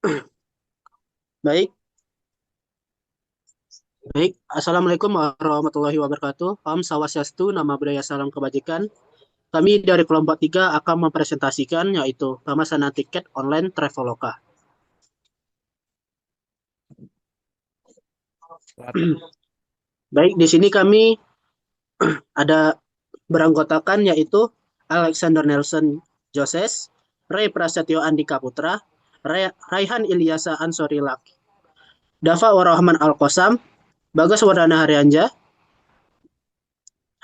Baik, baik. Assalamualaikum warahmatullahi wabarakatuh. Om Swastiastu, nama budaya salam kebajikan. Kami dari kelompok 3 akan mempresentasikan yaitu pemesanan tiket online Traveloka. Baik, di sini kami ada beranggotakan yaitu Alexander Nelson Joses, Ray Prasetyo Andika Putra, Raihan Ilyasa Ansori Laki, Dava Warahman Al-Qasam, Bagas Wardana Haryanja,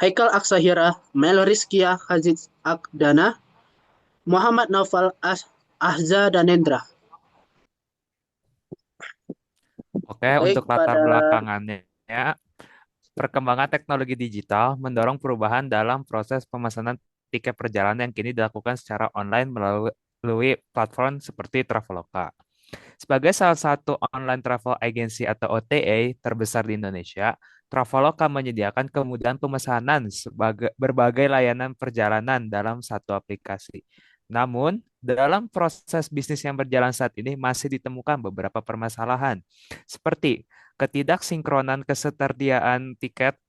Haikal Aksahira, Mel Rizkia Haziz Akdana, Muhammad Naufal Ahza Danendra. Oke, Baik, untuk latar pada belakangannya, perkembangan teknologi digital mendorong perubahan dalam proses pemesanan tiket perjalanan yang kini dilakukan secara online melalui platform seperti Traveloka. Sebagai salah satu online travel agency atau OTA terbesar di Indonesia, Traveloka menyediakan kemudahan pemesanan sebagai berbagai layanan perjalanan dalam satu aplikasi. Namun, dalam proses bisnis yang berjalan saat ini masih ditemukan beberapa permasalahan, seperti ketidaksinkronan ketersediaan tiket,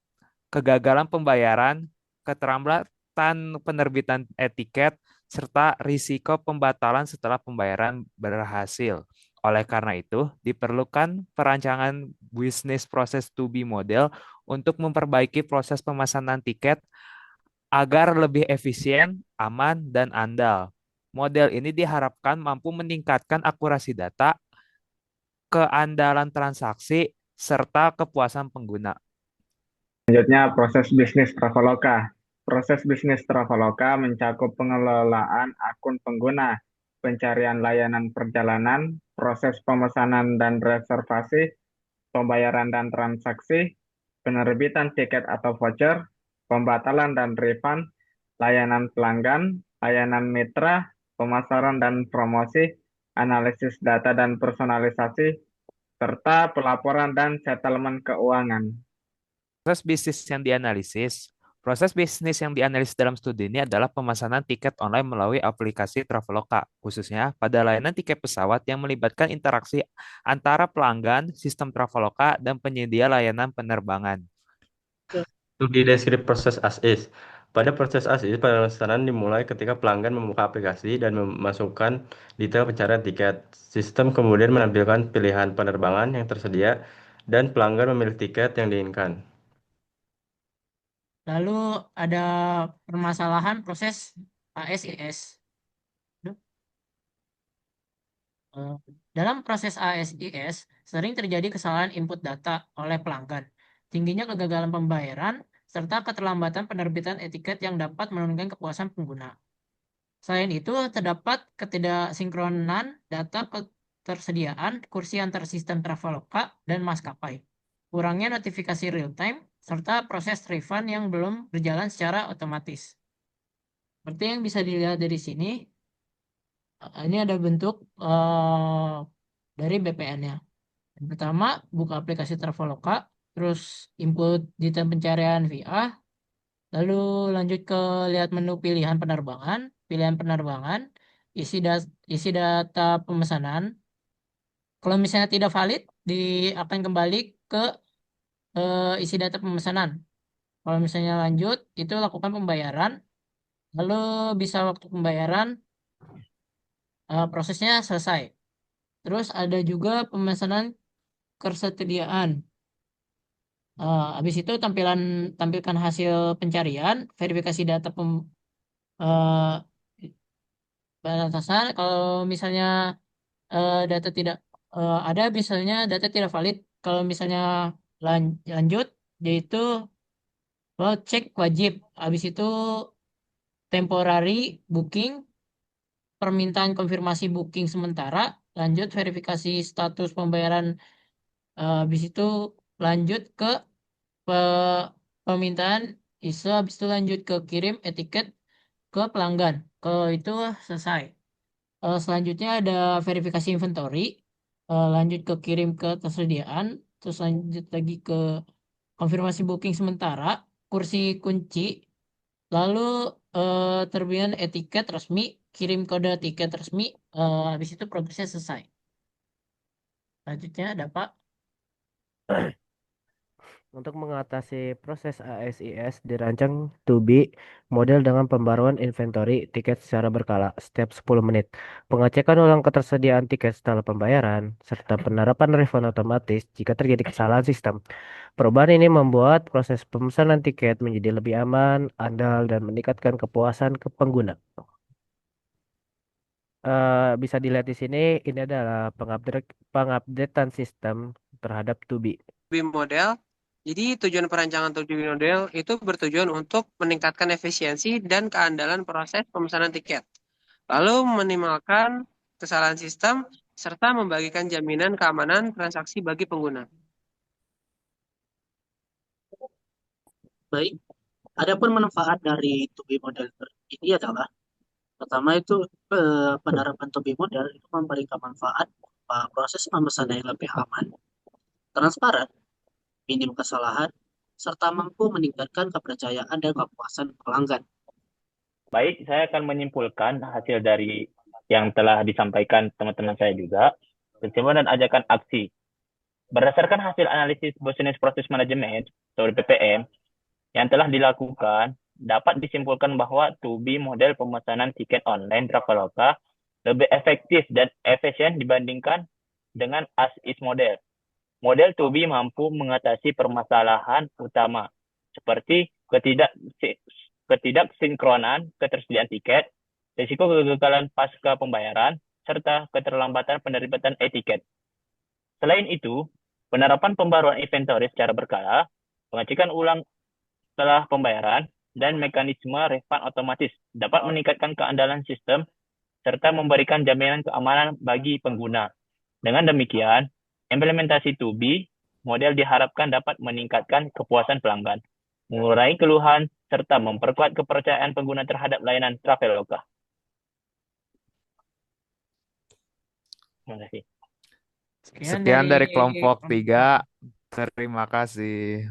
kegagalan pembayaran, keterlambatan penerbitan etiket, serta risiko pembatalan setelah pembayaran berhasil. Oleh karena itu, diperlukan perancangan bisnis proses to be model untuk memperbaiki proses pemesanan tiket agar lebih efisien, aman, dan andal. Model ini diharapkan mampu meningkatkan akurasi data, keandalan transaksi, serta kepuasan pengguna. Selanjutnya, proses bisnis Traveloka. Proses bisnis Traveloka mencakup pengelolaan akun pengguna, pencarian layanan perjalanan, proses pemesanan dan reservasi, pembayaran dan transaksi, penerbitan tiket atau voucher, pembatalan dan refund, layanan pelanggan, layanan mitra, pemasaran dan promosi, analisis data dan personalisasi, serta pelaporan dan settlement keuangan. Proses bisnis yang dianalisis. Proses bisnis yang dianalisis dalam studi ini adalah pemesanan tiket online melalui aplikasi Traveloka, khususnya pada layanan tiket pesawat yang melibatkan interaksi antara pelanggan, sistem Traveloka, dan penyedia layanan penerbangan. Studi deskripsi proses as is. Pada proses as is, pemesanan dimulai ketika pelanggan membuka aplikasi dan memasukkan detail pencarian tiket. Sistem kemudian menampilkan pilihan penerbangan yang tersedia dan pelanggan memilih tiket yang diinginkan. Lalu ada permasalahan proses ASIS. Duh, eh, Dalam proses ASIS, sering terjadi kesalahan input data oleh pelanggan, tingginya kegagalan pembayaran, serta keterlambatan penerbitan etiket yang dapat menurunkan kepuasan pengguna. Selain itu, terdapat ketidaksinkronan data ketersediaan kursi antar sistem Traveloka dan maskapai, kurangnya notifikasi real-time, serta proses refund yang belum berjalan secara otomatis. Seperti yang bisa dilihat dari sini, ini ada bentuk dari BPN-nya. Yang pertama, buka aplikasi Traveloka, terus input detail pencarian via, lalu lanjut ke lihat menu pilihan penerbangan, isi data pemesanan. Kalau misalnya tidak valid, akan kembali ke isi data pemesanan. Kalau misalnya lanjut, itu lakukan pembayaran, lalu bisa waktu pembayaran, prosesnya selesai. Terus ada juga pemesanan ketersediaan. Habis itu tampilkan hasil pencarian, verifikasi data eh, batasan. Kalau misalnya data tidak ada, misalnya data tidak valid. Kalau misalnya lanjut, yaitu cek wajib. Habis itu temporary booking, permintaan konfirmasi booking sementara, lanjut verifikasi status pembayaran. Habis itu lanjut ke pe- permintaan ISO, habis itu lanjut ke kirim etiket ke pelanggan. Kalau itu selesai. Selanjutnya ada verifikasi inventory, lanjut ke kirim ke ketersediaan, terus lanjut lagi ke konfirmasi booking sementara, kursi kunci, lalu terbitan etiket resmi, kirim kode tiket resmi, habis itu progresnya selesai. Selanjutnya ada Pak. Untuk mengatasi proses ASIS dirancang to be model dengan pembaruan inventory tiket secara berkala setiap 10 menit, pengecekan ulang ketersediaan tiket setelah pembayaran, serta penerapan refund otomatis jika terjadi kesalahan sistem. Perubahan ini membuat proses pemesanan tiket menjadi lebih aman, andal, dan meningkatkan kepuasan ke pengguna. Bisa dilihat di sini, ini adalah pengupdatean sistem terhadap Tubi. Tubi model. Jadi tujuan perancangan Tubi model itu bertujuan untuk meningkatkan efisiensi dan keandalan proses pemesanan tiket, lalu meminimalkan kesalahan sistem serta membagikan jaminan keamanan transaksi bagi pengguna. Baik, adapun manfaat dari Tubi model ini adalah pertama itu penerapan Tubi model itu memberikan manfaat berupa proses pemesanan yang lebih aman, transparan, minim kesalahan, serta mampu meningkatkan kepercayaan dan kepuasan pelanggan. Baik, saya akan menyimpulkan hasil dari yang telah disampaikan teman-teman saya juga, kesimpulan dan ajakan aksi. Berdasarkan hasil analisis Business Process Management atau BPM yang telah dilakukan, dapat disimpulkan bahwa Tubi model pemesanan tiket online Traveloka lebih efektif dan efisien dibandingkan dengan as-is model. Model Tubi mampu mengatasi permasalahan utama seperti ketidaksinkronan ketersediaan tiket, risiko kegagalan pasca pembayaran, serta keterlambatan penerbitan e-tiket. Selain itu, penerapan pembaruan inventory secara berkala, pengecekan ulang setelah pembayaran, dan mekanisme refund otomatis dapat meningkatkan keandalan sistem serta memberikan jaminan keamanan bagi pengguna. Dengan demikian, implementasi Tubi model diharapkan dapat meningkatkan kepuasan pelanggan, mengurangi keluhan, serta memperkuat kepercayaan pengguna terhadap layanan Traveloka. Terima kasih. Sekian Sekian dari dari kelompok kelompok 3. Terima kasih.